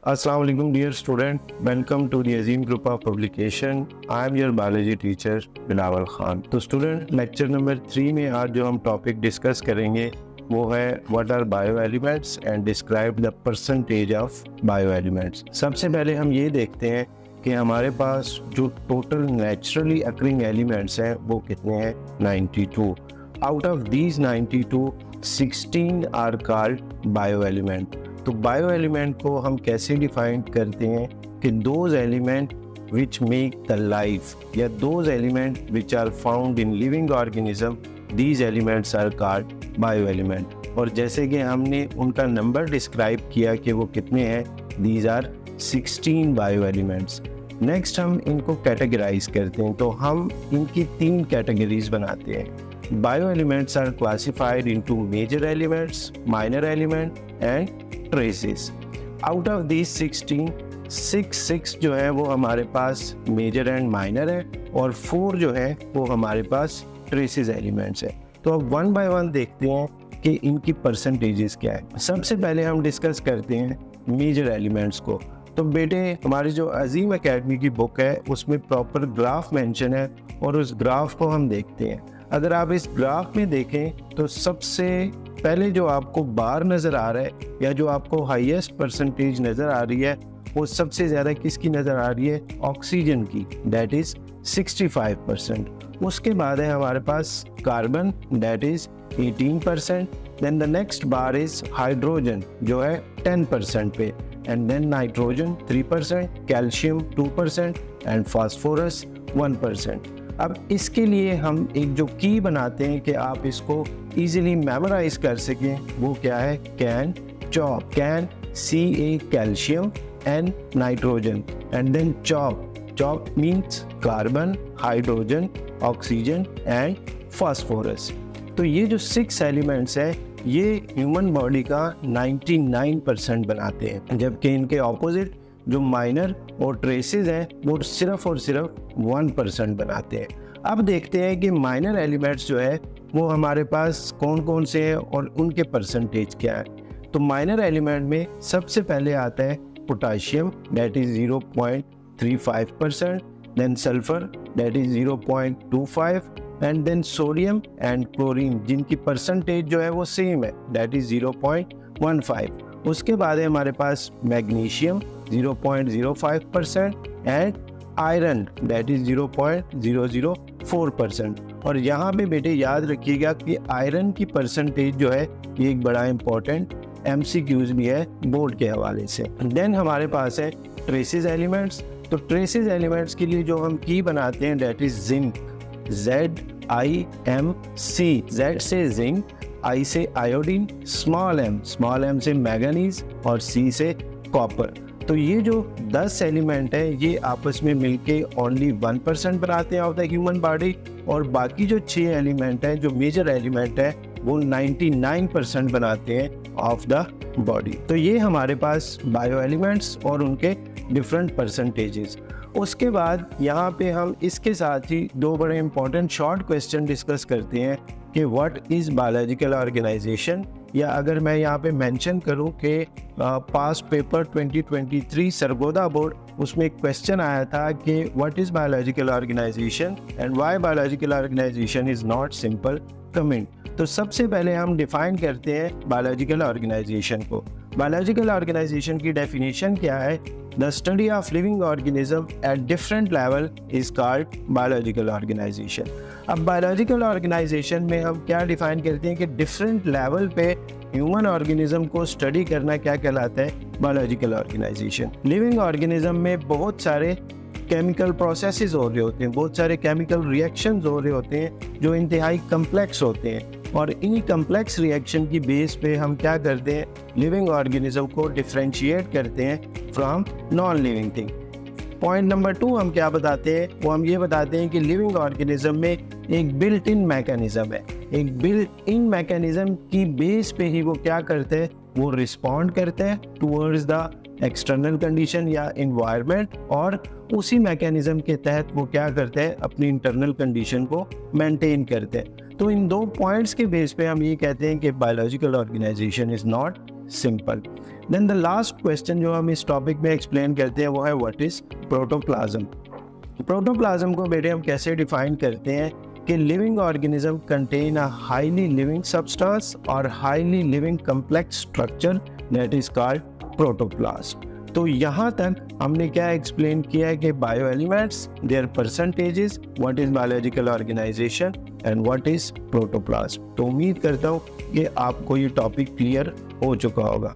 Assalamu alaikum dear student, welcome to the Azim group of publication. I am your biology teacher Bilawal Khan. तो student lecture number 3 में आज जो हम topic discuss करेंगे वो है what are bio elements and describe the percentage of bio elements. सबसे पहले हम ये देखते हैं कि हमारे पास जो टोटल नेचुरली अकरिंग एलिमेंट्स हैं वो कितने हैं, 92। Out of these 92 16 are called bio element. तो बायो एलिमेंट को हम कैसे डिफाइन करते हैं कि those element which make the life या those element which are found in living organism, these elements are called bio element. और जैसे कि हमने उनका नंबर डिस्क्राइब किया कि वो कितने हैं, these are 16 bio elements. Next हम इनको कैटेगराइज करते हैं, तो हम इनकी 3 कैटेगरीज बनाते हैं। Bio elements are classified into major elements, minor element and traces. Out of these 16, 6 जो है वो हमारे पास मेजर एंड माइनर है और 4 जो है वो हमारे पास ट्रेसेस एलिमेंट्स है। तो अब 1 बाय 1 देखते हैं कि इनकी परसेंटेजेस क्या है। सबसे पहले हम डिस्कस करते हैं मेजर एलिमेंट्स को। तो बेटे हमारी जो अजीम एकेडमी की बुक है उसमें प्रॉपर ग्राफ मेंशन है और उस ग्राफ को हम देखते हैं। अगर आप इस ग्राफ में देखें तो सबसे पहले जो आपको बार नज़र आ रहा है या जो आपको हाईएस्ट परसेंटेज नज़र आ रही है वो सबसे ज़्यादा किसकी नज़र आ रही है, ऑक्सीजन की, दैट इज़ 65%। उसके बाद है हमारे पास carbon, that is 18%। Then the next bar is hydrogen जो है 10% पे, and then nitrogen 3%, calcium 2% and phosphorus 1%। अब इसके लिए हम एक जो की बनाते हैं कि आप इसको इजीली मेमोराइज कर सकें, वो क्या है, can chop. Can Ca calcium and nitrogen and then chop means carbon, hydrogen, oxygen and phosphorus. तो ये जो 6 एलिमेंट्स है ये ह्यूमन बॉडी का 99% बनाते हैं, जबकि इनके ऑपोजिट जो माइनर और ट्रेसेस हैं वो सिर्फ और सिर्फ 1% बनाते हैं। अब देखते हैं कि माइनर एलिमेंट्स जो है वो हमारे पास कौन कौन से हैं और उनके परसेंटेज क्या है। तो माइनर एलिमेंट में सबसे पहले आता है potassium, that is 0.35%, then sulphur that is 0.25, and then sodium and chlorine जिनकी परसेंटेज जो है वो सेम है, दैट इज़ 0.15। उसके बाद है हमारे पास magnesium 0.05% and iron that is 0.004%। और यहाँ पे बेटे याद रखिएगा कि आयरन की परसेंटेज जो है ये एक बड़ा इंपॉर्टेंट MCQs भी है बोर्ड के हवाले से। देन हमारे पास है ट्रेसेस एलिमेंट्स। तो ट्रेसेस एलिमेंट्स के लिए जो हम की बनाते हैं that is zinc, ZIMC। Z से जिंक, I से आयोडीन, स्मॉल m से मैंगनीज और C से कॉपर। तो ये जो 10 एलिमेंट है ये आपस में मिलके ओनली 1% बनाते हैं ऑफ द ह्यूमन बॉडी, और बाकी जो 6 एलिमेंट हैं जो मेजर एलिमेंट है वो 99% बनाते हैं ऑफ द बॉडी। तो ये हमारे पास बायो एलिमेंट्स और उनके डिफरेंट परसेंटेजेस। उसके बाद यहाँ पे हम इसके साथ ही 2 बड़े इंपॉर्टेंट शॉर्ट क्वेश्चन डिस्कस करते हैं कि व्हाट इज़ बायोलॉजिकल ऑर्गेनाइजेशन, या अगर मैं यहाँ पे मेंशन करूँ कि पास्ट पेपर 2023 सरगोदा बोर्ड उसमें एक क्वेश्चन आया था कि what is biological organization and why biological organization is not simple coming. तो सबसे पहले हम डिफाइन करते हैं बायोलॉजिकल ऑर्गेनाइजेशन को। बायोलॉजिकल ऑर्गेनाइजेशन की डेफिनेशन क्या है, the study of living organism at different level is called biological organization. अब बायोलॉजिकल ऑर्गेनाइजेशन में हम क्या डिफाइन करते हैं कि डिफरेंट लेवल पे ह्यूमन ऑर्गेनिज्म को स्टडी करना क्या कहलाता है, बायोलॉजिकल ऑर्गेनाइजेशन। लिविंग ऑर्गेनिज्म में बहुत सारे केमिकल प्रोसेसेस हो रहे होते हैं, बहुत सारे केमिकल रिएक्शंस हो रहे होते हैं जो इंतहाई कम्प्लेक्स होते हैं, और इन्हीं कम्प्लेक्स रिएक्शन की बेस पे हम क्या करते हैं, लिविंग ऑर्गेनिज्म को डिफरेंशिएट करते हैं from non living thing. Point number 2 हम क्या बताते हैं, वो हम ये बताते हैं कि लिविंग ऑर्गेनिज्म में एक बिल्ट इन मैकेनिज्म है। एक बिल्ट इन मैकेनिज्म की बेस पे ही वो क्या करते हैं, वो रिस्पॉन्ड करते हैं टूवर्ड्स द एक्सटर्नल कंडीशन या इन्वायरमेंट, और उसी मैकेनिज्म के तहत वो क्या करते हैं, अपनी इंटरनल कंडीशन को मेंटेन करते हैं। तो इन 2 पॉइंट्स के बेस पे हम ये कहते हैं कि biological organization is not simple. Then the last question जो हम इस टॉपिक में एक्सप्लेन करते हैं वो है व्हाट इज प्रोटोप्लाज्म। प्रोटोप्लाज्म को बेटे हम कैसे डिफाइन करते हैं कि living organism contain a highly living substance और highly living complex structure that is called protoplast. तो यहाँ तक हमने क्या एक्सप्लेन किया है कि bio elements, their percentages, what is biological organization and what is protoplast. तो उम्मीद करता हूँ कि आपको ये टॉपिक क्लियर हो चुका होगा।